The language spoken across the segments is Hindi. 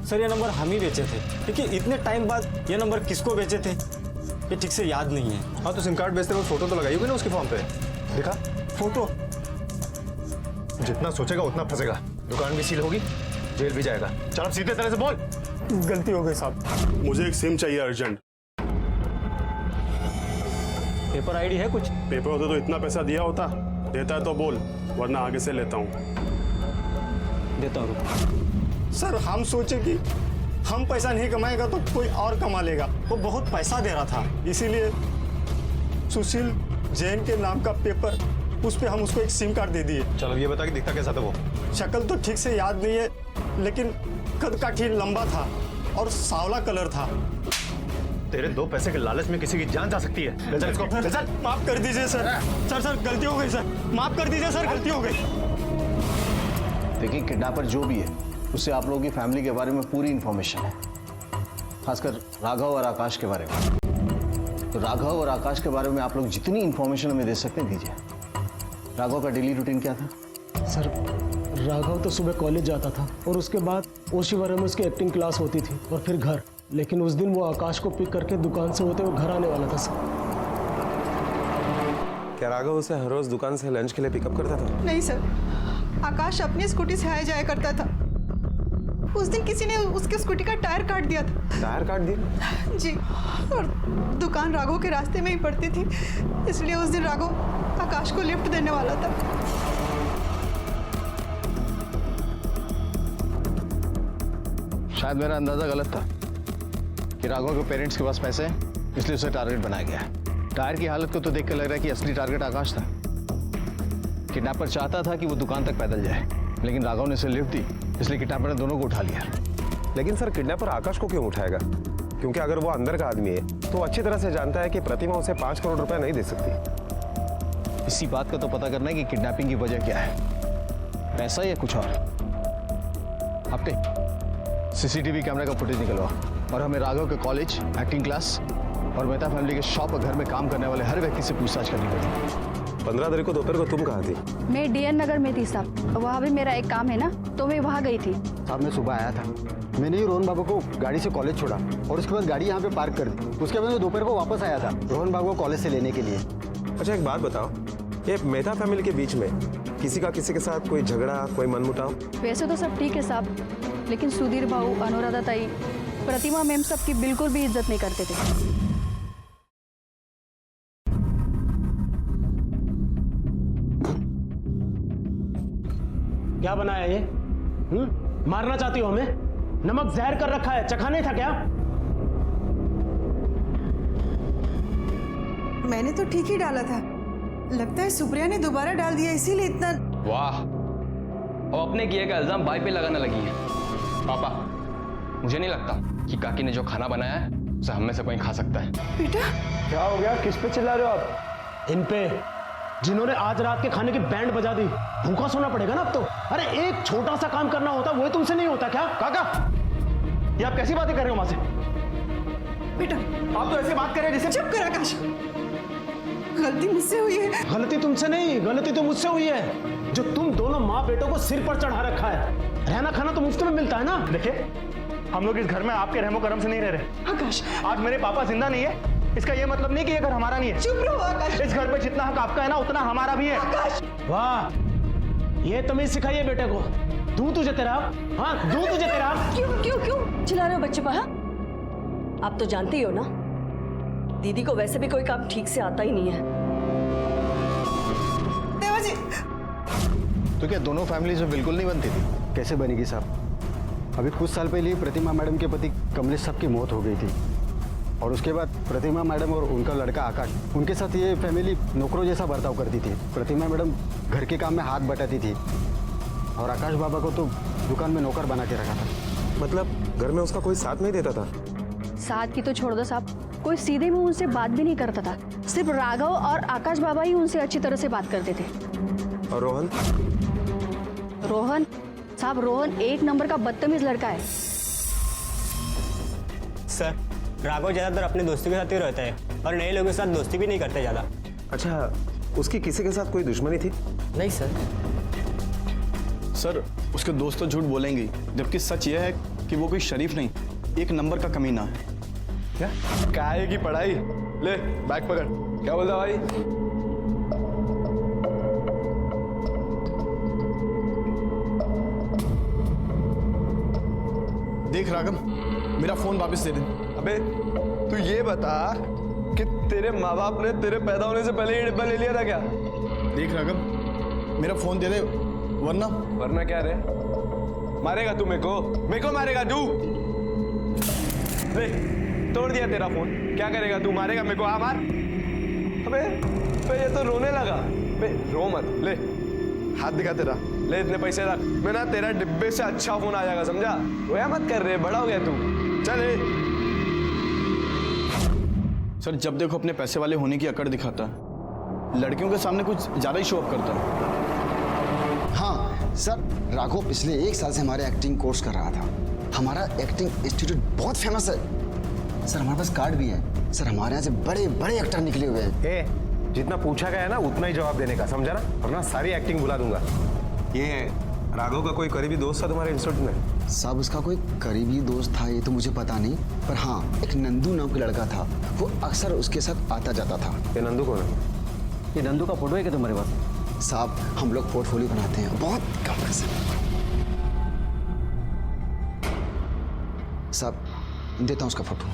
सर ये नंबर हम ही बेचे थे, लेकिन इतने टाइम बाद ये नंबर किसको बेचे थे ये ठीक से याद नहीं है। हाँ तो सिम कार्ड बेचते वक्त फोटो तो लगाई होगी ना उसके फॉर्म पे, दिखा फोटो? जितना सोचेगा उतना फंसेगा, दुकान भी सील होगी, जेल भी जाएगा। चल अब सीधे तरह से बोल। गलती हो गई साहब। मुझे एक सिम चाहिए अर्जेंट। पेपर आईडी है कुछ? पेपर होते तो इतना पैसा दिया होता। देता है तो बोल, वरना आगे से लेता हूँ। देता हूँ। सर हम सोचे कि हम पैसा नहीं कमाएगा तो कोई और कमा लेगा, वो बहुत पैसा दे रहा था, इसीलिए सुशील जैन के नाम का पेपर, उस पे हम उसको एक सिम कार्ड दे दिए। चल अब ये बता कि दिखता कैसा था वो? शक्ल तो ठीक से याद नहीं है, लेकिन कद काठी लंबा था और सांवला कलर था। तेरे 2 पैसे के लालच में किसी की जान जा सकती है। ले चल इसको, ले चल। माफ कर दीजिए सर। सर गलती हो गई सर, माफ कर दीजिए सर, गलती हो गई। देखिए किडनैपर जो भी है उससे आप लोगों की फैमिली के बारे में पूरी इंफॉर्मेशन है, खासकर राघव और आकाश के बारे में। तो राघव और आकाश के बारे में आप लोग जितनी इंफॉर्मेशन हमें दे सकते हैं दीजिए। राघव का डेली रूटीन क्या था? सर राघव तो सुबह कॉलेज जाता था और उसके बाद ओशीवारा में उसकी एक्टिंग क्लास होती थी और फिर घर। लेकिन उस दिन वो आकाश को पिक करके दुकान से होते हुए घर आने वाला था सर। क्या राघव उसे हर रोज दुकान से लंच के लिए पिकअप करता था? नहीं सर, आकाश अपनी स्कूटी से आया जाया करता था। उस दिन किसी ने उसके स्कूटी का टायर काट दिया था। टायर काट दिया? जी, और दुकान राघव के रास्ते में ही पड़ती थी, इसलिए उस दिन राघव आकाश को लिफ्ट देने वाला था। शायद मेरा अंदाजा गलत था कि राघव के पेरेंट्स के पास पैसे हैं, इसलिए उसे टारगेट बनाया गया। टायर की हालत को तो देख कर लग रहा है कि असली टारगेट आकाश था। किडनैपर चाहता था कि वो दुकान तक पैदल जाए, लेकिन राघव ने उसे लिफ्ट दी, इसलिए किडनैपर ने दोनों को उठा लिया। लेकिन सर किडनैपर आकाश को क्यों उठाएगा? क्योंकि अगर वो अंदर का आदमी है तो अच्छी तरह से जानता है कि प्रतिमा उसे 5 करोड़ रुपए नहीं दे सकती। इसी बात का तो पता करना है कि किडनैपिंग की वजह क्या है, पैसा या कुछ और। आपने सीसीटीवी कैमरे का फुटेज निकलवा और हमें राघव के कॉलेज, एक्टिंग क्लास और मेहता फैमिली के शॉप और घर में काम करने वाले हर व्यक्ति से पूछताछ करनी पड़ेगी। 15 तारीख को दोपहर को तुम कहाँ थी? मैं डीएन नगर में थी साहब, वहाँ भी मेरा एक काम है ना, तो मैं वहाँ गई थी। साहब मैं सुबह आया था, मैंने ही रोहन बाबू को गाड़ी से कॉलेज छोड़ा और उसके बाद गाड़ी यहाँ पे पार्क कर दी। उसके बाद मैं दोपहर को वापस आया था रोहन बाबू को कॉलेज से लेने के लिए। अच्छा एक बात बताओ, ये मेहता फैमिली के बीच में किसी के साथ कोई झगड़ा, कोई मनमुटाव? वैसे तो सब ठीक है साहब, लेकिन सुधीर भाऊ, अनुराधा ताई, प्रतिमा मैम सबकी बिल्कुल भी इज्जत नहीं करते थे। क्या बनाया ये? मारना चाहती हो हमें? नमक जहर कर रखा है, चखा नहीं था क्या? मैंने तो ठीक ही डाला था, लगता है सुप्रिया ने दोबारा डाल दिया, इसीलिए इतना। वाह, अब अपने किए का इल्जाम भाई पे लगाने लगी है। पापा, मुझे नहीं लगता कि काकी ने जो खाना बनाया है उसे हम में से कोई खा सकता है। बेटा क्या हो गया? किस पे चिल्ला रहे हो आप? इन पे, जिन्होंने आज रात के खाने की बैंड बजा दी। भूखा सोना पड़ेगा ना अब तो। अरे एक छोटा सा काम करना होता, वो तुमसे नहीं होता क्या? काका, ये आप कैसी बातें कर रहे हो मां से? बेटा आप तो ऐसे बात कर रहे हैं जैसे। चुप कर आकाश, गलती मुझसे हुई है। गलती तुमसे नहीं, गलती तो मुझसे हुई है, जो तुम दोनों माँ बेटों को सिर पर चढ़ा रखा है। रहना खाना तो मुफ्त में मिलता है ना। देखिए हम लोग इस घर में आपके रहमो करम से नहीं रह रहे। आकाश, आज मेरे पापा जिंदा नहीं है, इसका ये मतलब नहीं कि ये घर हमारा नहीं है। चुप रहो आकाश। इस घर पे जितना हक आपका है ना, उतना हमारा भी है। आकाश, वाह, ये तमीज सिखाई है बेटे को। दूं तुझे तेरा, हाँ दूं तुझे तेरा। क्यों क्यों क्यों चिल्ला रहे हो बच्चे पर? आप तो जानते ही हो ना, दीदी को वैसे भी कोई काम ठीक से आता ही नहीं है। देवाजी, तो क्या दोनों फैमिली से बिल्कुल नहीं बनती थी? कैसे बनेगी साहब? अभी कुछ साल पहले प्रतिमा मैडम के पति कमलेश साहब की मौत हो गई थी और उसके बाद प्रतिमा मैडम और उनका लड़का आकाश, उनके साथ ये फैमिली नौकरों जैसा बर्ताव करती थी। प्रतिमा मैडम घर के काम में हाथ बटाती थी और आकाश बाबा को तो दुकान में नौकर बना के रखा था। मतलब घर में उसका कोई साथ नहीं देता था? साथ की तो छोड़ दो साहब, कोई सीधे मुंह उनसे बात भी नहीं करता था। सिर्फ राघव और आकाश बाबा ही उनसे अच्छी तरह से बात करते थे। और रोहन? रोहन साहब, रोहन एक नंबर का बदतमीज लड़का है। सर राघव ज्यादातर अपने दोस्तों के साथ ही रहता है और नए लोगों के साथ दोस्ती भी नहीं करते ज्यादा। अच्छा, उसकी किसी के साथ कोई दुश्मनी थी? नहीं सर। सर उसके दोस्त तो झूठ बोलेंगे, जबकि सच यह है कि वो कोई शरीफ नहीं, एक नंबर का कमीना है। क्या काहे की पढ़ाई? ले बैग पकड़। क्या बोलता भाई? देख राघव, मेरा फोन वापस दे दे। अबे तू ये बता कि तेरे माँ बाप ने तेरे पैदा होने से पहले ये डिब्बा ले लिया था क्या? देख राघव, मेरा फोन दे दे, वरना क्या रे? मारेगा तू मेरे को मारेगा तू? ले तोड़ दिया तेरा फोन, क्या करेगा तू? मारेगा मेरे को? हाँ मार। अबे ये तो रोने लगा। बे रो मत, ले हाथ दिखा तेरा, ले इतने पैसे रख। मैं ना तेरा डिब्बे से अच्छा फोन आ जाएगा, समझा? रोया मत कर रहे, बड़ा हो गया तू। चल सर, जब देखो अपने पैसे वाले होने की अकड़ दिखाता है, लड़कियों के सामने कुछ ज्यादा ही शो ऑफ करता है। हाँ सर, राघव पिछले 1 साल से हमारे एक्टिंग कोर्स कर रहा था। हमारा एक्टिंग इंस्टीट्यूट बहुत फेमस है सर, हमारे पास कार्ड भी है सर, हमारे यहाँ से बड़े बड़े एक्टर निकले हुए हैं। जितना पूछा गया है ना उतना ही जवाब देने का, समझा ना? वरना सारी एक्टिंग बुला दूंगा। ये राघव का कोई करीबी दोस्त था तुम्हारे इंस्टीट्यूट में? साहब उसका कोई करीबी दोस्त था ये तो मुझे पता नहीं, पर हाँ एक नंदू नाम का लड़का था, वो अक्सर उसके साथ आता जाता था। ये नंदू कौन है? ये नंदू का फोटो है क्या तुम्हारे पास? साहब हम लोग पोर्टफोलियो बनाते हैं, बहुत कम पैसे। साहब देता हूँ उसका फोटो।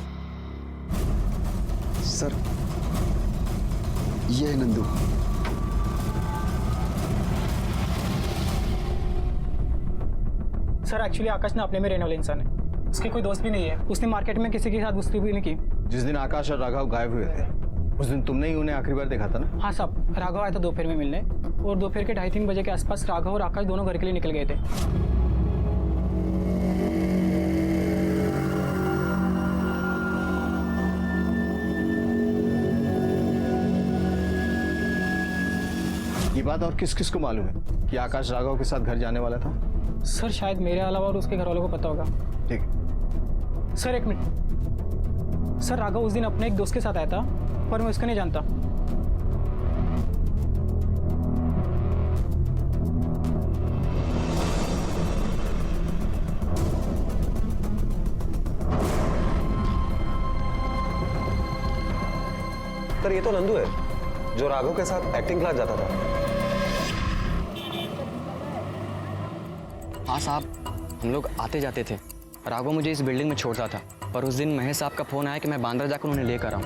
सर ये है नंदू। सर एक्चुअली आकाश ना अपने में रहने वाले इंसान है, उसके कोई दोस्त भी नहीं है, उसने मार्केट में किसी के साथ दोस्ती भी नहीं की। जिस दिन आकाश और राघव गायब हुए थे उस दिन तुमने ही उन्हें आखिरी बार देखा था ना? हाँ साहब, राघव आया था दोपहर में मिलने, और दोपहर के 2:30-3 बजे के आसपास राघव और आकाश दोनों घर के लिए निकल गए थे। ये बात और किस किस को मालूम है कि आकाश राघव के साथ घर जाने वाला था? सर शायद मेरे अलावा और उसके घर वालों को पता होगा। ठीक। सर 1 मिनट, सर राघव उस दिन अपने एक दोस्त के साथ आया था, पर मैं उसको नहीं जानता। सर ये तो नंदू है जो राघव के साथ एक्टिंग क्लास जाता था। हाँ साहब, हम लोग आते जाते थे। राघव मुझे इस बिल्डिंग में छोड़ता था, पर उस दिन महेश साहब का फोन आया कि मैं बांद्रा जाकर उन्हें लेकर आऊँ,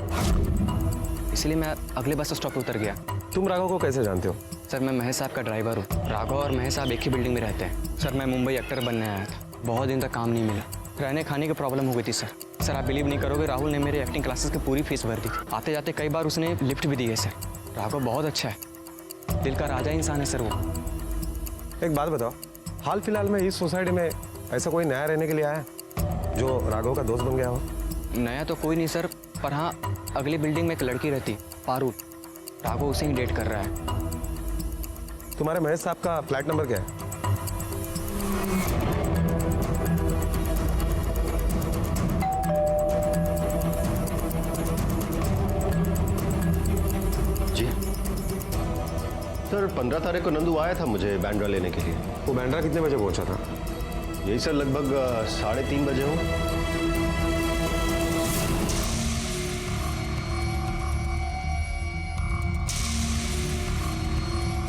इसलिए मैं अगले बस स्टॉप पर उतर गया। तुम राघव को कैसे जानते हो? सर मैं महेश साहब का ड्राइवर हूँ। राघव और महेश साहब एक ही बिल्डिंग में रहते हैं। सर मैं मुंबई एक्टर बनने आया था, बहुत दिन तक काम नहीं मिला, रहने खाने की प्रॉब्लम हो गई थी सर। आप बिलीव नहीं करोगे, राहुल ने मेरे एक्टिंग क्लासेस की पूरी फीस भर दी। आते जाते कई बार उसने लिफ्ट भी दी है सर। राघव बहुत अच्छा है, दिल का राजा इंसान है सर वो। एक बात बताओ, हाल फिलहाल में इस सोसाइटी में ऐसा कोई नया रहने के लिए आया है जो राघव का दोस्त बन गया हो? नया तो कोई नहीं सर, पर हाँ अगली बिल्डिंग में एक लड़की रहती पारू, राघव उसे ही डेट कर रहा है। तुम्हारे महेश साहब का फ्लैट नंबर क्या है? जी सर, 15 तारीख को नंदू आया था मुझे बैंड्रा लेने के लिए। वो बैंड्रा कितने बजे पहुंचा था? यही सर लगभग 3:30 बजे हो।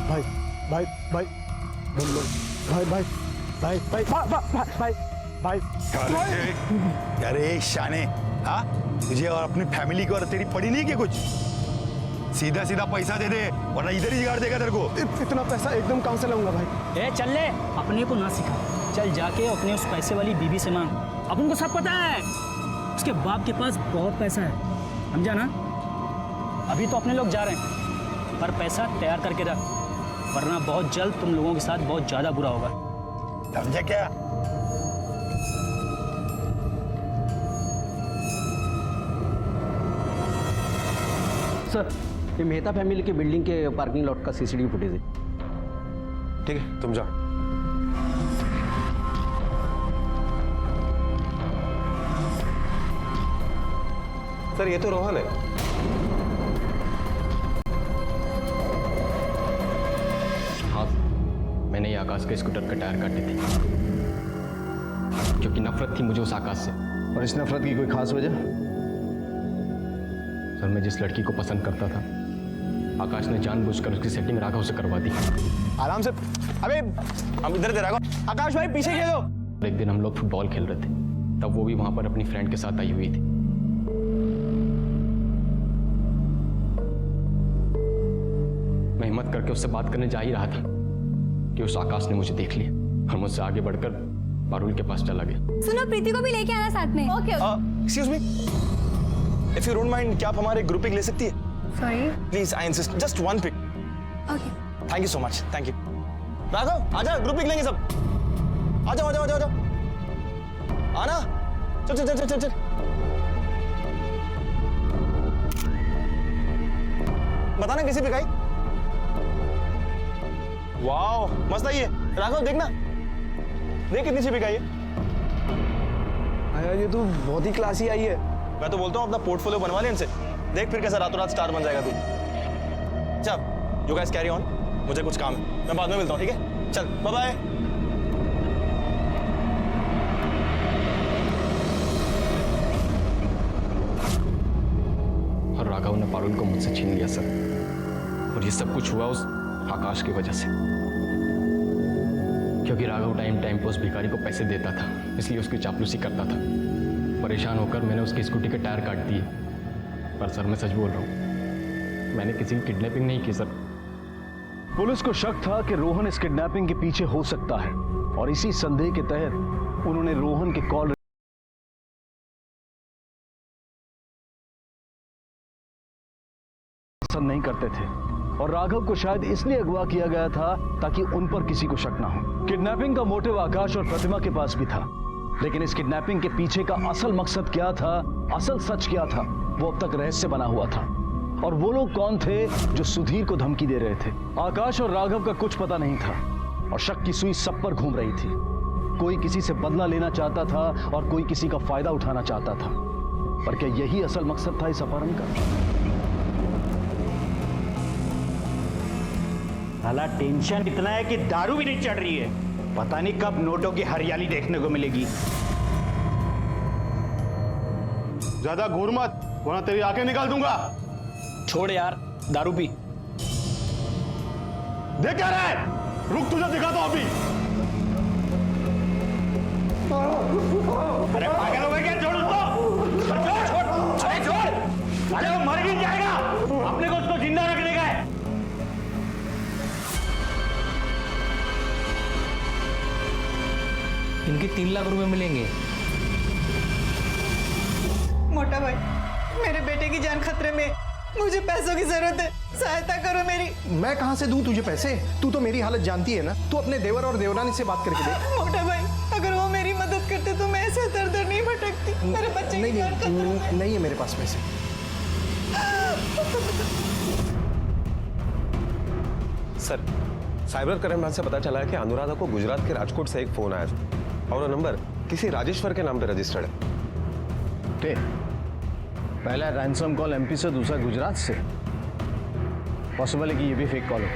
भाई भाई भाई भाई भाई भाई भाई भाई भाई भाई अरे शाने, हाँ तुझे और अपनी फैमिली को और तेरी पड़ी नहीं क्या कुछ? सीधा सीधा पैसा दे दे वरना इधर ही गाड़ देगा तेरे को। इतना पैसा एकदम कहाँ से लाऊंगा भाई? ए चल ले, अपने को ना सिखा, चल जाके अपने उस पैसे वाली बीबी से मांग। अब उनको सब पता है, उसके बाप के पास बहुत पैसा है, समझा ना? अभी तो अपने लोग जा रहे हैं, पर पैसा तैयार करके रख, वरना बहुत जल्द तुम लोगों के साथ बहुत ज्यादा बुरा होगा। समझा क्या? सर ये मेहता फैमिली के बिल्डिंग के पार्किंग लॉट का सीसीटीवी फुटेज है। ठीक है तुम जाओ। सर ये तो रोहन है। हाँ मैंने ही आकाश के स्कूटर का टायर काटे थे। क्योंकि नफरत थी मुझे उस आकाश से। और इस नफरत की कोई खास वजह? सर मैं जिस लड़की को पसंद करता था, आकाश ने जानबूझकर उसकी सेटिंग राघव से करवा दी। आराम से, अबे हम इधर दे राघव। आकाश भाई पीछे खेलो। एक दिन हम लोग फुटबॉल खेल रहे थे, तब वो भी वहां पर अपनी फ्रेंड के साथ आई हुई थी। मैं हिम्मत करके उससे बात करने जा ही रहा था कि उस आकाश ने मुझे देख लिया और मुझसे आगे बढ़कर पारुल के पास चला गया। सुनो, प्रीति को भी लेके आना साथ में। Okay. Excuse me, if you don't mind, क्या आप हमारे ग्रुप पिक ले सकती है? Sorry. Please, I insist, just one pic. Okay. Thank you so much, thank you. Raghav आजा, ग्रुप पिक लेंगे सब। आ जाओ आ जाओ आ जाओ आना, चल चल चल चल चल। बताना किसी पे गई। वाओ मस्त है ये। राघव देखना, देख कितनी सी बिकाई है। यार ये तो बहुत ही क्लासी आई है। मैं तो बोलता हूँ अपना पोर्टफोलियो बनवा ले इनसे, देख फिर कैसा रातों रात स्टार बन जाएगा तू। चल यू गाइस कैरी ऑन, मुझे कुछ काम है, मैं बाद में मिलता हूँ, ठीक है? चल बाय बाय। और राघव ने पारुल को मुझसे छीन लिया सर, और ये सब कुछ हुआ उस आकाश की वजह से। क्योंकि राघव टाइम टाइम पे उस भिखारी को पैसे देता था, इसलिए उसकी चापलूसी करता था। परेशान होकर मैंने उसकी स्कूटी के टायर काट दिए। पर सर मैं सच बोल रहा हूँ, मैंने किसी की किडनैपिंग नहीं की सर। पुलिस को शक था कि रोहन इस किडनैपिंग के पीछे हो सकता है, और इसी संदेह के तहत उन्होंने रोहन के कॉल पसंद नहीं करते थे, और राघव को शायद इसलिए अगवा किया गया था ताकि उन पर किसी को शक ना हो। किडनैपिंग का मोटिव आकाश और प्रतिमा के पास भी था, लेकिन इस किडनैपिंग के पीछे का असल मकसद क्या था, असल सच क्या था, वो अब तक रहस्य बना हुआ था। और वो लोग कौन थे जो सुधीर को धमकी दे रहे थे? आकाश और राघव का कुछ पता नहीं था, और शक की सुई सब पर घूम रही थी। कोई किसी से बदला लेना चाहता था और कोई किसी का फायदा उठाना चाहता था। पर क्या यही असल मकसद था इस अपहरण का? साला टेंशन इतना है कि दारू भी नहीं चढ़ रही है। पता नहीं कब नोटों की हरियाली देखने को मिलेगी। ज्यादा घूर मत, वरना तेरी आंखें निकाल दूंगा। छोड़ यार, दारू पी। देख क्या रहा है, रुक तुझे दिखाता हूं अभी। अरे पागल हो गए क्या? छोड़ उसको, छोड़। अरे छोड़, अरे वो मर भी जाएगा, अपने को उसको जिंदा रखने का है। इनके 3 लाख रुपए मिलेंगे। मोटा भाई, मेरे बेटे की जान खतरे में, मुझे पैसों की जरूरत है, सहायता करो मेरी। मैं कहां से दूं तुझे पैसे? तू तो मेरी हालत जानती है ना। तू अपने देवर और देवरानी से बात करके देख। मोटा भाई, अगर वो मेरी मदद करते तो मैं ऐसे दर दर नहीं भटकती। मेरे बच्चे की जान खतरे में। नहीं है मेरे पास पैसे। सर, साइबर क्राइम से पता चला है कि अनुराधा को गुजरात के राजकोट से एक फोन आया था, और वो नंबर किसी राजेश्वर के नाम पे रजिस्टर्ड है। पहला रैंसम कॉल एमपी से, दूसरा गुजरात से। पॉसिबल है कि ये भी फेक कॉल हो।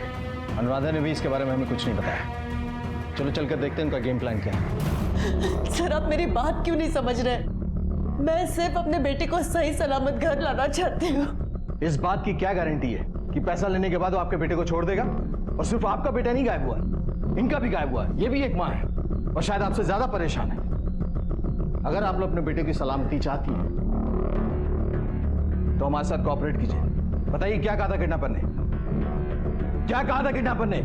अनुराधा ने भी इसके बारे में हमें कुछ नहीं बताया। चलो चलकर देखते हैं उनका गेम प्लान क्या है। सर आप मेरी बात क्यों नहीं समझ रहे? मैं सिर्फ अपने बेटे को सही सलामत घर लाना चाहती हूँ। इस बात की क्या गारंटी है कि पैसा लेने के बाद वो आपके बेटे को छोड़ देगा? और सिर्फ आपका बेटा नहीं गायब हुआ, इनका भी गायब हुआ। ये भी एक माँ है और शायद आपसे ज्यादा परेशान है। अगर आप लोग अपने बेटे की सलामती चाहती हैं तो हमारे साथ कोऑपरेट कीजिए। बताइए क्या कहा था किडनैपर ने? क्या कहा था किडनैपर ने?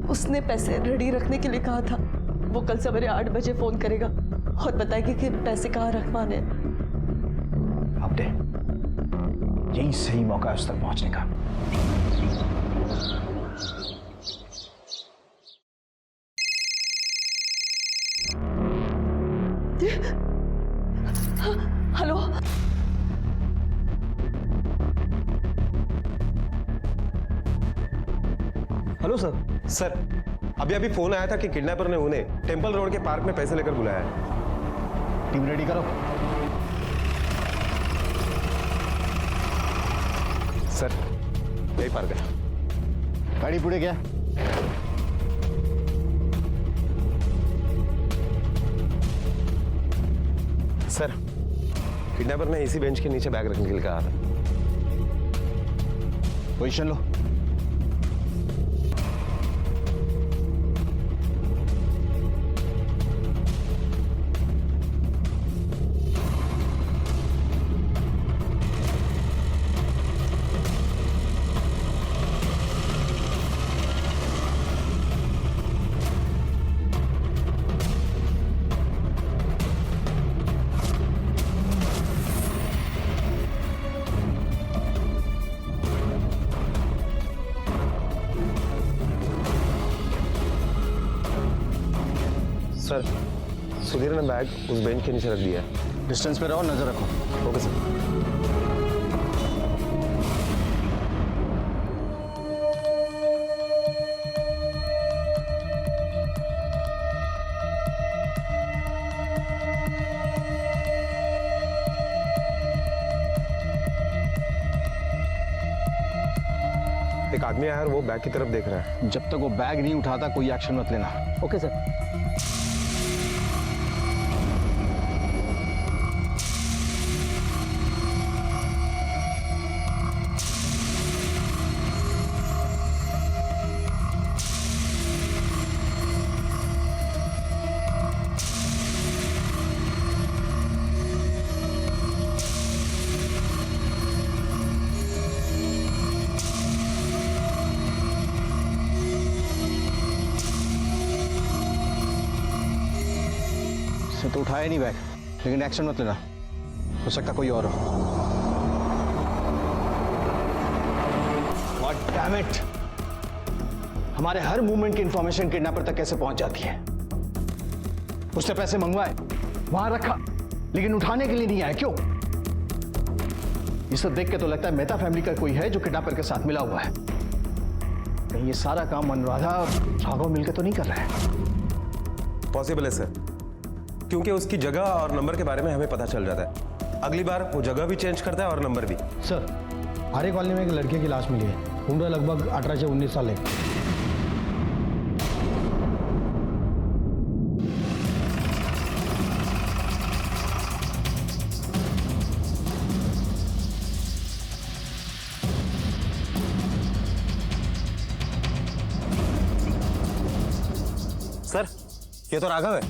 उसने पैसे रेडी रखने के लिए कहा था। वो कल सवेरे 8 बजे फोन करेगा और बताएगी कि पैसे कहाँ रखवाने। आपने यही सही मौका है उस तक पहुंचने का। Hello, hello sir. सर, अभी फोन आया था कि किडनैपर ने उन्हें टेंपल रोड के पार्क में पैसे लेकर बुलाया है। टीम रेडी करो। सर, यही पार्क है। गाड़ी पुढे क्या? सर किडनैपर ने इसी बेंच के नीचे बैग रखने के लिए कहा था। पोजीशन लो। सर सुधीर ने बैग उस बेंच के नीचे रख दिया है। डिस्टेंस पे रहो, नजर रखो। Okay sir. एक आदमी आया और वो बैग की तरफ देख रहा है। जब तक वो बैग नहीं उठाता कोई एक्शन मत लेना। Okay sir. तो उठाया नहीं बैग, लेकिन एक्शन मत लेना, हो सकता कोई और हो। What damn it! हमारे हर मूवमेंट की इंफॉर्मेशन किडनैपर तक कैसे पहुंच जाती है? उससे पैसे मंगवाए, वहां रखा, लेकिन उठाने के लिए नहीं आया, क्यों? ये सब देख के तो लगता है मेहता फैमिली का कोई है जो किडनैपर के साथ मिला हुआ है। कहीं ये सारा काम अनुराधा और राघव मिलकर तो नहीं कर रहे हैं? पॉसिबल है सर, क्योंकि उसकी जगह और नंबर के बारे में हमें पता चल जाता है। अगली बार वो जगह भी चेंज करता है और नंबर भी। सर आर्य कॉलोनी में एक लड़के की लाश मिली है, उम्र लगभग 18 से 19 साल है। सर ये तो राघव है।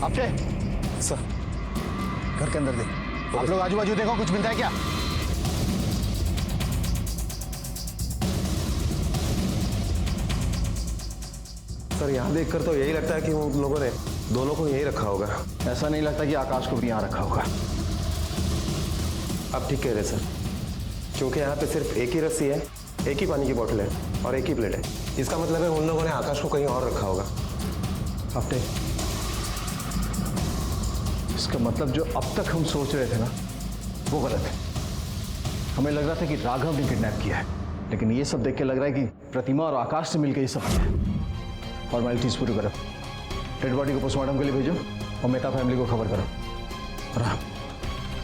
आपके सर घर के अंदर देख। आप लोग आजू बाजू देखो, कुछ मिलता है क्या? सर यहाँ देखकर तो यही लगता है कि उन लोगों ने दोनों को यहीं रखा होगा। ऐसा नहीं लगता कि आकाश को भी यहाँ रखा होगा। आप ठीक कह रहे सर, क्योंकि यहाँ पे सिर्फ एक ही रस्सी है, एक ही पानी की बोतल है और एक ही प्लेट है। इसका मतलब है उन लोगों ने आकाश को कहीं और रखा होगा। हफ्ते इसका मतलब जो अब तक हम सोच रहे थे ना, वो गलत है। हमें लग रहा था कि राघव ने किडनैप किया है, लेकिन ये सब देख के लग रहा है कि प्रतिमा और आकाश से मिलकर ये सब किया है। फॉर्मेलिटीज पूरी करो, डेड बॉडी को पोस्टमार्टम के लिए भेजो और मेहता फैमिली को खबर करो। और हाँ,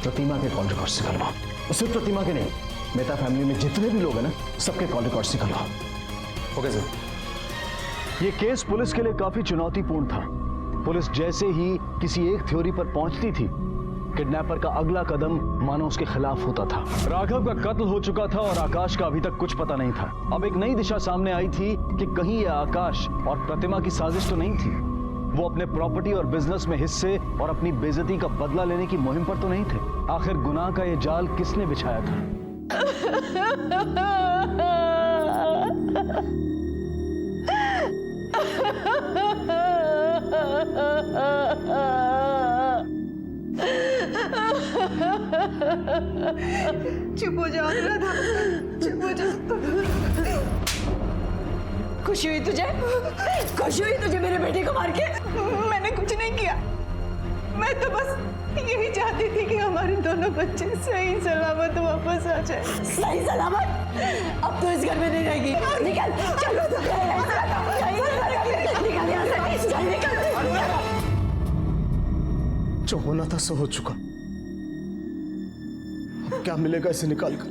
प्रतिमा के कॉल रिकॉर्ड्स निकलवाओ। और सिर्फ प्रतिमा के नहीं, मेहता फैमिली में जितने भी लोग हैं ना, सबके कॉल रिकॉर्ड्स निकलवाओ। Okay sir. ये केस पुलिस के लिए काफी चुनौतीपूर्ण था। पुलिस जैसे ही किसी एक थ्योरी पर पहुंचती थी, किडनैपर का अगला कदम मानो उसके खिलाफ होता था। राघव का कत्ल हो चुका था और आकाश का अभी तक कुछ पता नहीं था। अब एक नई दिशा सामने आई थी कि कहीं ये आकाश और प्रतिमा की साजिश तो नहीं थी। वो अपने प्रॉपर्टी और बिजनेस में हिस्से और अपनी बेइज्जती का बदला लेने की मुहिम पर तो नहीं थे। आखिर गुनाह का ये जाल किसने बिछाया था? चुप हो जाओ राधा, चुप हो जाओ। खुशी हुई तुझे? खुशी हुई तुझे मेरे बेटे को मार के? मैंने कुछ नहीं किया, मैं तो बस यही चाहती थी कि हमारे दोनों बच्चे सही सलामत वापस आ जाए। सही सलामत? अब तो इस घर में नहीं रहेगी। निकल, चलो तो निकल यहाँ से, चल निकल। जो होना था सो हो चुका, अब क्या मिलेगा इसे निकाल कर?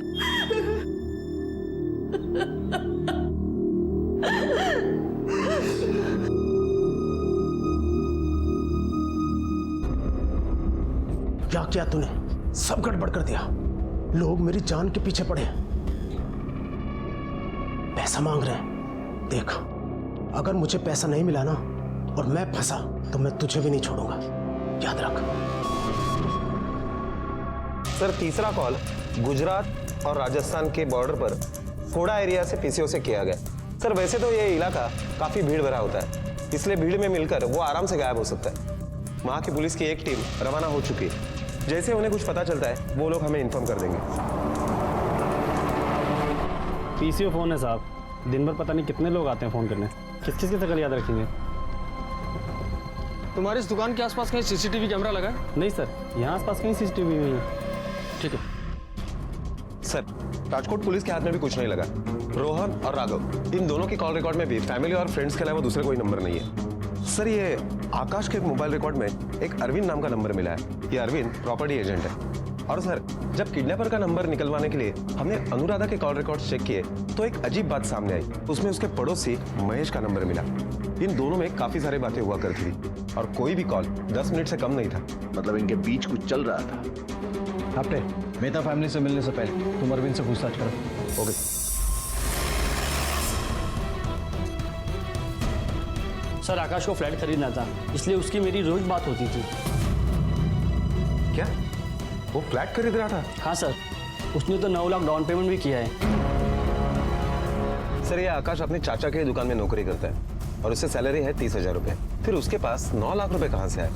किया तूने, सब गड़बड़ कर दिया। लोग मेरी जान के पीछे पड़े, पैसा मांग रहे हैं। देख, अगर मुझे पैसा नहीं मिला ना और मैं फंसा तो मैं तुझे भी नहीं छोड़ूंगा, याद रख। सर तीसरा कॉल गुजरात और राजस्थान के बॉर्डर पर कोड़ा एरिया से पीसीओ से किया गया। सर वैसे तो ये इलाका काफी भीड़ भरा होता है, इसलिए भीड़ में मिलकर वो आराम से गायब हो सकता है। वहां की पुलिस की एक टीम रवाना हो चुकी है। जैसे उन्हें कुछ पता चलता है वो लोग हमें इन्फॉर्म कर देंगे। पीसीओ फोन है साहब, दिन भर पता नहीं कितने लोग आते हैं फोन करने, किस किस की शकल याद रखेंगे। तुम्हारी इस दुकान के आसपास कहीं सीसीटीवी कैमरा लगा है? नहीं सर, यहाँ आसपास कहीं सीसीटीवी नहीं है। ठीक है सर, राजकोट पुलिस के हाथ में भी कुछ नहीं लगा। रोहन और राघव इन दोनों की कॉल रिकॉर्ड में भी फैमिली और फ्रेंड्स के अलावा दूसरे कोई नंबर नहीं है। सर ये आकाश के मोबाइल रिकॉर्ड में एक अरविंद नाम का नंबर मिला है। ये अरविंद प्रॉपर्टी एजेंट है। और सर जब किडनैपर का नंबर निकलवाने के लिए हमने अनुराधा के कॉल रिकॉर्ड चेक किए तो एक अजीब बात सामने आई। उसमें उसके पड़ोसी महेश का नंबर मिला। इन दोनों में काफी सारी बातें हुआ करती थी और कोई भी कॉल 10 मिनट से कम नहीं था। मतलब इनके बीच कुछ चल रहा था। आपने मेहता फैमिली से मिलने से पहले तुम अरविंद से पूछताछ करो। ओके सर आकाश को फ्लैट खरीदना था, इसलिए उसकी मेरी रोज बात होती थी। क्या वो फ्लैट खरीद रहा था? हाँ सर, उसने तो 9 लाख डाउन पेमेंट भी किया है। सर ये आकाश अपने चाचा की दुकान में नौकरी करता है और उससे सैलरी है 30,000 रुपए। फिर उसके पास 9 लाख रुपए कहाँ से आए,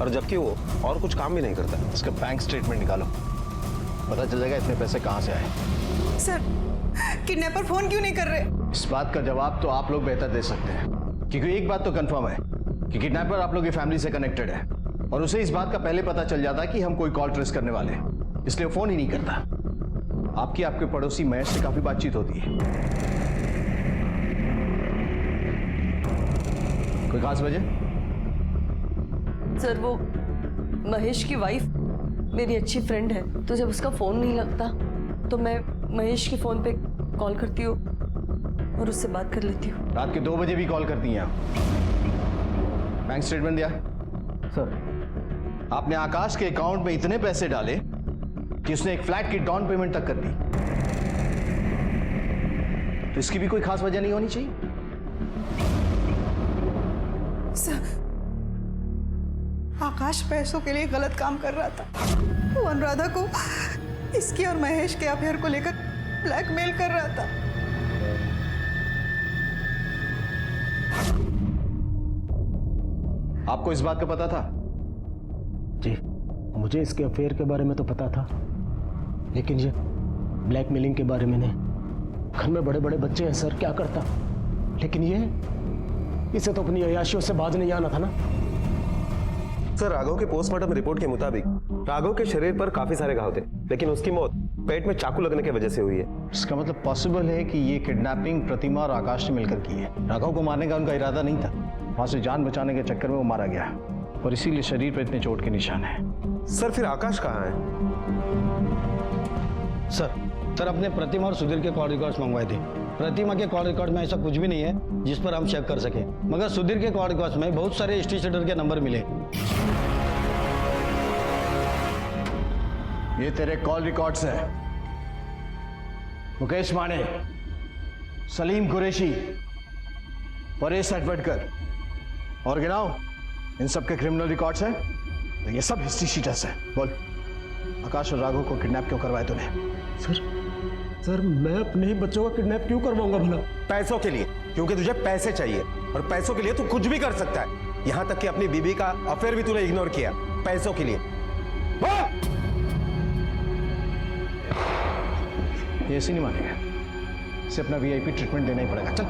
और जबकि वो और कुछ काम भी नहीं करता। इसका बैंक स्टेटमेंट निकालो, पता चल जाएगा इतने पैसे कहाँ से आए। सर किडनैपर फोन क्यों नहीं कर रहे? इस बात का जवाब तो आप लोग बेहतर दे सकते हैं, क्योंकि एक बात तो कंफर्म है कि किडनैपर आप लोग की फैमिली से कनेक्टेड है और उसे इस बात का पहले पता चल जाता कि हम कोई कॉल ट्रेस करने वाले हैं, इसलिए फोन ही नहीं करता। आपकी आपके पड़ोसी महेश से काफी बातचीत होती है। कोई खास वजह? सर वो महेश की वाइफ मेरी अच्छी फ्रेंड है, तो जब उसका फोन नहीं लगता तो मैं महेश के फोन पे कॉल करती हूँ और उससे बात कर लेती हूँ। रात के 2 बजे भी कॉल करती हैं आप? बैंक स्टेटमेंट दिया? सर आपने आकाश के अकाउंट में इतने पैसे डाले कि उसने एक फ्लैट की डाउन पेमेंट तक कर दी, तो इसकी भी कोई खास वजह नहीं होनी चाहिए? सर आकाश पैसों के लिए गलत काम कर रहा था। वो अनुराधा को इसकी और महेश के अफेयर को लेकर ब्लैकमेल कर रहा था। आपको इस बात का पता था? जी, मुझे इसके अफेयर के बारे में तो पता था, लेकिन ये ब्लैकमेलिंग के बारे में नहीं। घर में बड़े बड़े बच्चे हैं सर, क्या करता। लेकिन इसे तो अपनी अय्याशियों से बाज नहीं आना था ना। सर राघव के पोस्टमार्टम रिपोर्ट के मुताबिक राघव के शरीर पर काफी सारे घाव थे, लेकिन उसकी मौत पेट में चाकू लगने की वजह से हुई है। इसका मतलब पॉसिबल है कि ये किडनैपिंग प्रतिमा और आकाश ने मिलकर की है। राघव को मारने का उनका इरादा नहीं था, वहां से जान बचाने के चक्कर में वो मारा गया और इसीलिए शरीर पर इतने चोट के निशान है। सर फिर आकाश कहाँ है? सर अपने प्रतिमा और सुधीर के कॉल रिकॉर्ड्स मंगवाए थे। प्रतिमा के कॉल रिकॉर्ड में ऐसा कुछ भी नहीं है जिस पर हम चेक कर सके, मगर सुधीर के कॉल रिकॉर्ड्स में बहुत सारे स्ट्रीट सेटर के नंबर मिले। ये तेरे कॉल रिकॉर्ड्स हैं। मुकेश माने, सलीम कुरैशी, परेश अटवटकर और गिनाओ, इन सब के क्रिमिनल रिकॉर्ड्स हैं। तो ये सब हिस्ट्री शीटर्स हैं। बोल, आकाश और राघव को किडनैप क्यों करवाया तूने? सर मैं अपने ही बच्चों का किडनैप क्यों करवाऊंगा भला? पैसों के लिए, क्योंकि तुझे पैसे चाहिए और पैसों के लिए तू कुछ भी कर सकता है। यहां तक कि अपनी बीबी का अफेयर भी तूने इग्नोर किया पैसों के लिए। ये ऐसे नहीं मानेगा, इसे अपना वीआईपी ट्रीटमेंट देना ही पड़ेगा। चल।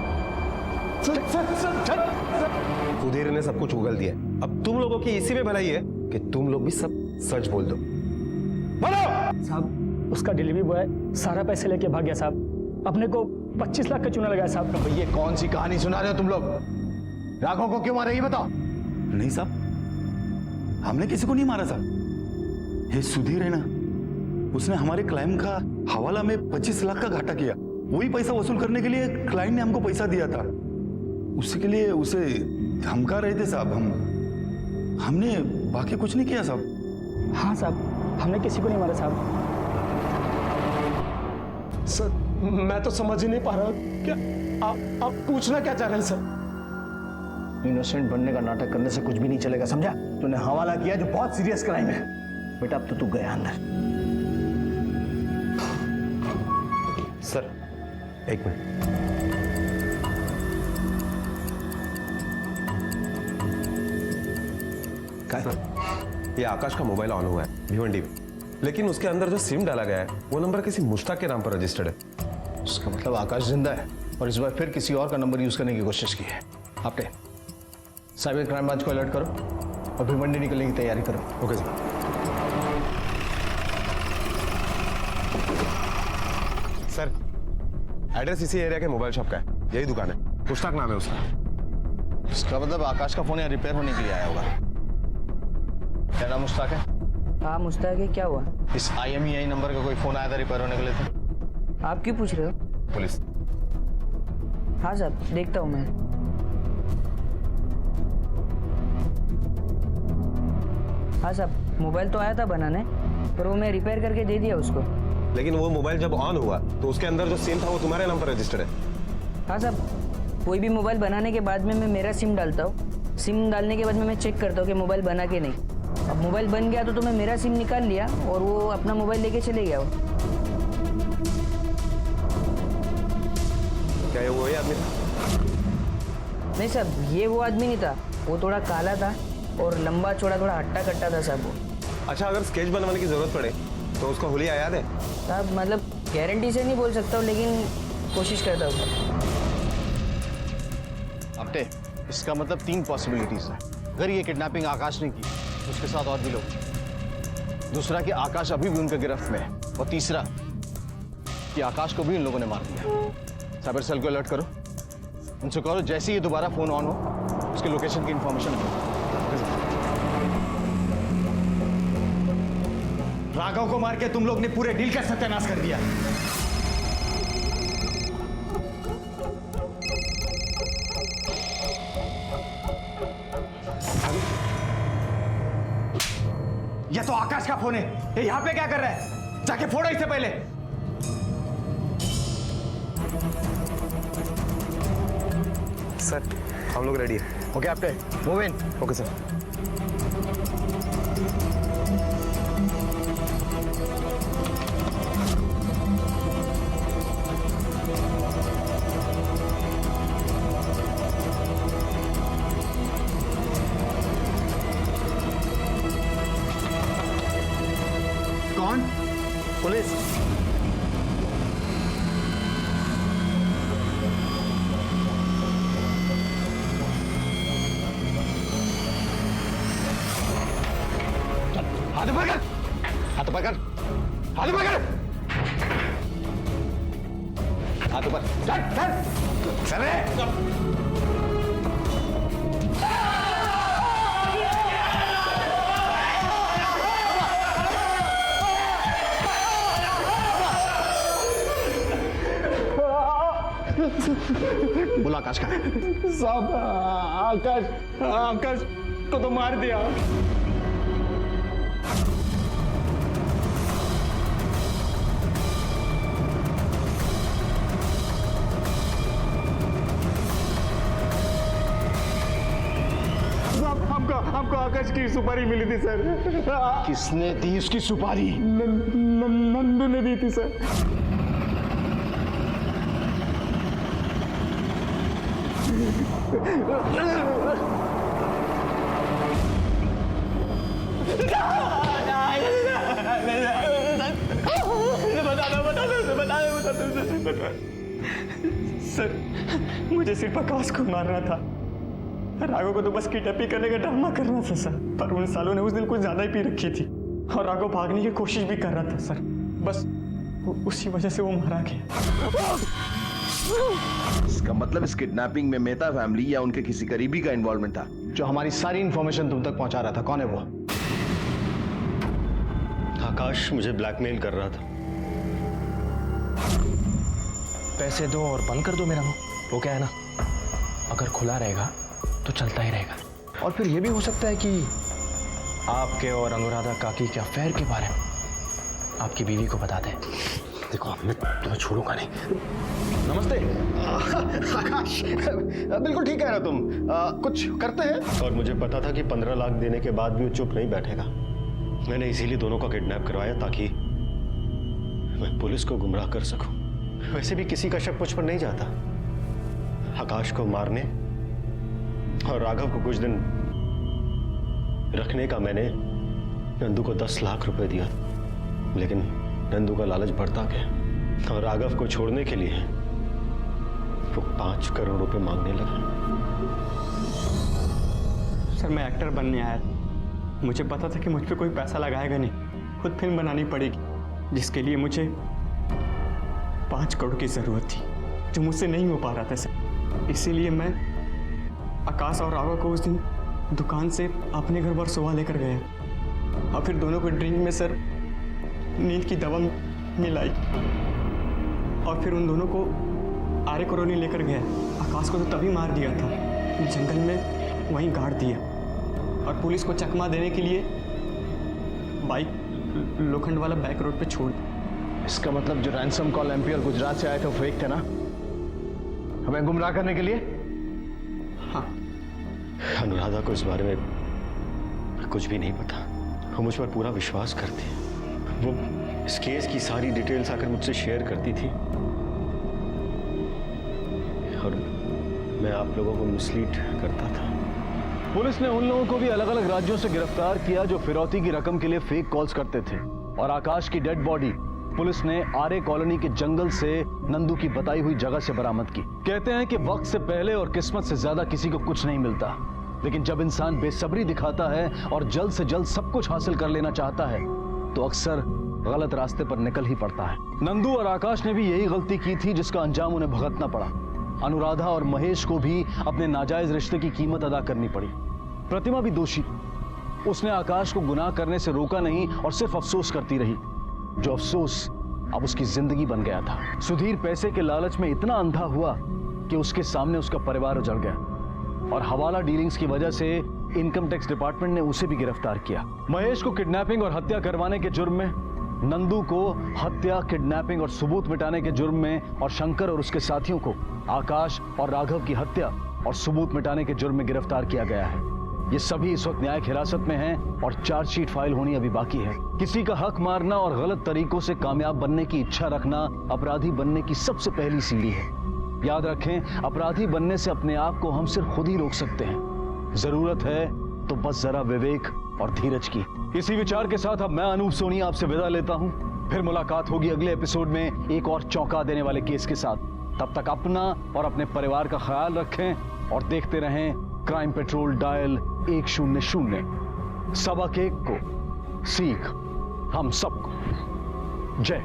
सुधीर ने सब कुछ उगल दिया। अब तुम लोगों की इसी में भलाई है कि तुम लोग भी सब सच बोल दो। बोलो साहब, उसका डिलीवरी बॉय सारा पैसे लेके भाग गया साहब। अपने को 25 लाख का चूना लगाया साहब। तो ये कौन सी कहानी सुना रहे हो तुम लोग? राघव को क्यों मारा ये बताओ। नहीं साहब, हमने किसी को नहीं मारा साहब। ये सुधीर है ना, उसने हमारे क्लाइंट का हवाला में 25 लाख का घाटा किया। वही पैसा वसूल करने के लिए क्लाइंट ने हमको पैसा दिया था। उसी के लिए उसे धमका रहे थे साहब। हमने बाकी कुछ नहीं किया साहब। हाँ साहब, हमने किसी को नहीं मारा साहब। सर मैं तो समझ ही नहीं पा रहा, क्या आप पूछना क्या चाह रहे हैं सर? इनोसेंट बनने का नाटक करने से कुछ भी नहीं चलेगा, समझा? तूने हवाला किया जो बहुत सीरियस क्राइम है। बेटा अब तो तू गया अंदर। सर एक मिनट। ये आकाश का मोबाइल ऑन हुआ है भिवंडी में, लेकिन उसके अंदर जो सिम डाला गया है वो नंबर किसी मुश्ताक के नाम पर रजिस्टर्ड है। उसका मतलब आकाश जिंदा है और इस बार फिर किसी और का नंबर यूज करने की कोशिश की है। आपने साइबर क्राइम ब्रांच को अलर्ट करो और भिवंडी निकलने की तैयारी करो। Okay sir. सर एड्रेस इसी एरिया के मोबाइल शॉप का है, यही दुकान है, मुश्ताक नाम है उसका। इसका मतलब आकाश का फोन यहाँ रिपेयर होने के लिए आया होगा। क्या नाम मुश्ताक है? हाँ मुश्ताक है। क्या हुआ? इस IMEI नंबर का कोई फोन आया था रिपेयर होने के लिए? तो आप क्यों पूछ रहे हो? पुलिस। हाँ साहब देखता हूँ मैं। हाँ साहब मोबाइल तो आया था बनाने, पर वो मैं रिपेयर करके दे दिया उसको। लेकिन वो मोबाइल जब ऑन हुआ तो उसके अंदर जो सिम था वो तुम्हारे नाम पर रजिस्टर्ड है। हाँ साहब, कोई भी मोबाइल बनाने के बाद में मैं मेरा सिम डालता हूँ। सिम डालने के बाद में मैं चेक करता हूँ कि मोबाइल बना के नहीं। अब मोबाइल बन गया तो मैं मेरा सिम निकाल लिया और वो अपना मोबाइल लेके चले गया। वो क्या ये वही आदमी था? नहीं साहब ये वो आदमी नहीं था, वो थोड़ा काला था और लंबा चौड़ा, थोड़ा हट्टा कट्टा था साहब वो। अच्छा अगर स्केच बनवाने की जरूरत पड़े तो उसका हुलिया याद है? साहब मतलब गारंटी से नहीं बोल सकता हूँ, लेकिन कोशिश करता हूँ। अपने इसका मतलब 3 पॉसिबिलिटीज है। अगर ये किडनैपिंग आकाश ने की, उसके साथ और भी लोग। दूसरा कि आकाश अभी भी उनके गिरफ्त में है। और तीसरा कि आकाश को भी इन लोगों ने मार दिया। साइबर सेल को अलर्ट करो, उनसे कहो जैसे ही ये दोबारा फोन ऑन हो उसके लोकेशन की इंफॉर्मेशन दो। राघव को मार के तुम लोग ने पूरे डील का सत्यानाश कर दिया। यह तो आकाश का फोन है, ये यहां पे क्या कर रहा है? जाके फोड़ो इससे पहले। सर हम लोग रेडी है। ओके आपके मूव इन। Okay sir. कौन? पुलिस। हाथ ऊपर कर, हाथ ऊपर कर, हाथ ऊपर कर, हाथ ऊपर। चल रे। बोला आकाश का? साहब आकाश को तो मार दिया। हमको आकाश की सुपारी मिली थी सर। किसने दी उसकी सुपारी? नंदू ने दी थी सर। सर मुझे सिर्फ आकाश को मारना था, राघव को तो बस किडनैपिंग करने का ड्रामा करना था सर। पर उन सालों ने उस दिन कुछ ज्यादा ही पी रखी थी और राघव भागने की कोशिश भी कर रहा था सर। बस उसी वजह से वो मारा गया। इसका मतलब इस किडनैपिंग में मेहता फैमिली या उनके किसी करीबी का इन्वॉल्वमेंट था। जो हमारी सारी इंफॉर्मेशन तुम तक पहुंचा रहा था, कौन है वो? आकाश मुझे ब्लैकमेल कर रहा था। पैसे दो और बंद कर दो मेरा मुंह। वो क्या है ना, अगर खुला रहेगा तो चलता ही रहेगा। और फिर ये भी हो सकता है कि आपके और अनुराधा काकी के अफेयर के बारे में आपकी बीवी को बता दें। देखो मैं तुम्हें छोड़ूंगा नहीं। नमस्ते आकाश, बिल्कुल ठीक कह रहे हो तुम। कुछ करते हैं। और मुझे पता था कि 15 लाख देने के बाद भी वो चुप नहीं बैठेगा। मैंने इसीलिए दोनों का किडनैप करवाया ताकि मैं पुलिस को गुमराह कर सकूं। वैसे भी किसी का शक मुझ पर नहीं जाता। आकाश को मारने और राघव को कुछ दिन रखने का मैंने नंदू को 10 लाख रुपए दिया, लेकिन नंदू का लालच बढ़ता गया और राघव को छोड़ने के लिए वो 5 करोड़ रुपए मांगने लगा। सर मैं एक्टर बनने आया था। मुझे पता था कि मुझ पे कोई पैसा लगाएगा नहीं, खुद फिल्म बनानी पड़ेगी, जिसके लिए मुझे 5 करोड़ की जरूरत थी, जो मुझसे नहीं हो पा रहा था सर। इसीलिए मैं आकाश और राघव को उस दिन दुकान से अपने घर पर सुबह लेकर गया और फिर दोनों को ड्रिंक में सर नींद की दवा मिलाई और फिर उन दोनों को आरे कॉलोनी लेकर गया। आकाश को तो तभी मार दिया था, जंगल में वहीं गाड़ दिया और पुलिस को चकमा देने के लिए बाइक लोखंड वाला बैक रोड पे छोड़। इसका मतलब जो रैंसम कॉल एम्पियर गुजरात से आए थे वो फेक थे ना, हमें गुमराह करने के लिए? हाँ। अनुराधा को इस बारे में कुछ भी नहीं पता। वो मुझ पर पूरा विश्वास करती है। वो इस केस की सारी डिटेल्स आकर मुझसे शेयर करती थी और मैं आप लोगों को मिसलीड करता था। पुलिस ने उन लोगों को भी अलग अलग राज्यों से गिरफ्तार किया जो फिरौती की रकम के लिए फेक कॉल्स करते थे। और आकाश की डेड बॉडी पुलिस ने आरे कॉलोनी के जंगल से नंदू की बताई हुई जगह से बरामद की। कहते हैं कि वक्त से पहले और किस्मत से ज्यादा किसी को कुछ नहीं मिलता, लेकिन जब इंसान बेसब्री दिखाता है और जल्द से जल्द सब कुछ हासिल कर लेना चाहता है तो अक्सर गलत रास्ते पर निकल ही पड़ता है। नंदू और आकाश ने भी यही गलती की थी जिसका अंजाम उन्हें भुगतना पड़ा। अनुराधा और महेश को भी अपने नाजायज रिश्ते की कीमत अदा करनी पड़ी। प्रतिमा भी दोषी, उसने आकाश को गुनाह करने से रोका नहीं और सिर्फ अफसोस करती रही, जो अफसोस अब उसकी जिंदगी बन गया था। सुधीर पैसे के लालच में इतना अंधा हुआ कि उसके सामने उसका परिवार उजड़ गया और हवाला डीलिंग्स की वजह से इनकम टैक्स डिपार्टमेंट ने उसे भी गिरफ्तार किया। महेश को किडनैपिंग और हत्या करवाने के जुर्म में, नंदू को हत्या, किडनैपिंग और सबूत मिटाने के जुर्म में और शंकर और उसके साथियों को आकाश और राघव की हत्या और सबूत मिटाने के जुर्म में गिरफ्तार किया गया है। ये सभी इस वक्त न्यायिक हिरासत में हैं और चार्जशीट फाइल होनी अभी बाकी है। किसी का हक मारना और गलत तरीकों से कामयाब बनने की इच्छा रखना अपराधी बनने की सबसे पहली सीढ़ी है। याद रखें, अपराधी बनने से अपने आप को हम सिर्फ खुद ही रोक सकते हैं। जरूरत है तो बस जरा विवेक और धीरज की। इसी विचार के साथ अब मैं अनूप सोनी आपसे विदा लेता हूं। फिर मुलाकात होगी अगले एपिसोड में एक और चौंका देने वाले केस के साथ। तब तक अपना और अपने परिवार का ख्याल रखें और देखते रहें क्राइम पेट्रोल डायल 100। सबक एक को सीख हम सबको। जय